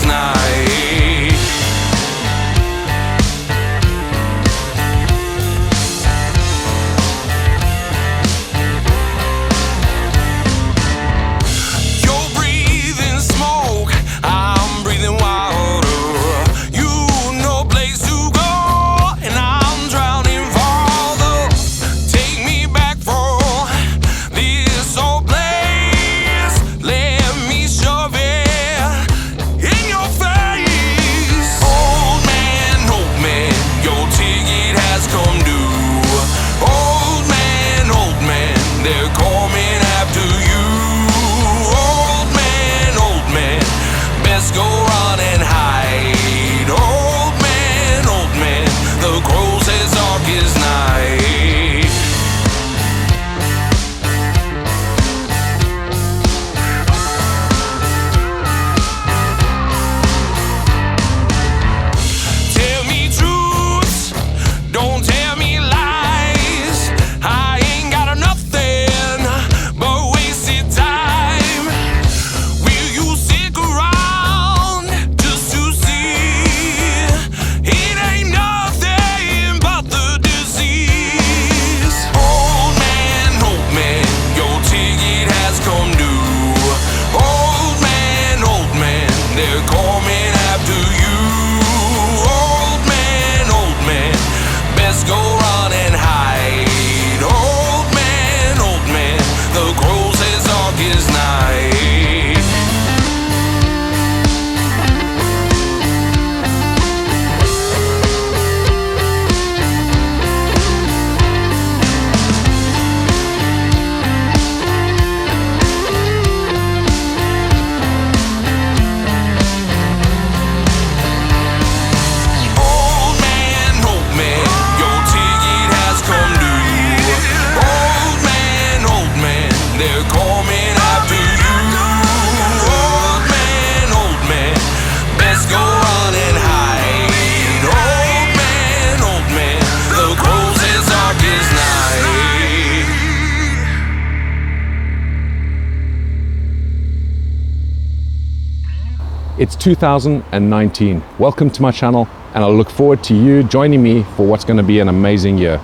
is nigh. You're breathing smoke, I'm breathing water. You no place to go, and I'm drowning farther. Take me back from this old place. Let me shove it in your face. Old man, your ticket has come due. Old man, they're coming after you. Old man, best go run and hide. Old man, the crow says dark is night. Tell me truths, don't tell me lies. I ain't got nothing but wasted time. Will you stick around just to see? It ain't nothing but the disease. Old man, your ticket has come due. Old man, they're coming after you. Old man, best go run and hide. Old man, the crow says dark is night. Old man, your ticket has come due. Old man, they're coming after you. Old man, best go run and hide. Old man, the crow says dark is night. It's 2019. Welcome to my channel, and I look forward to you joining me for what's going to be an amazing year.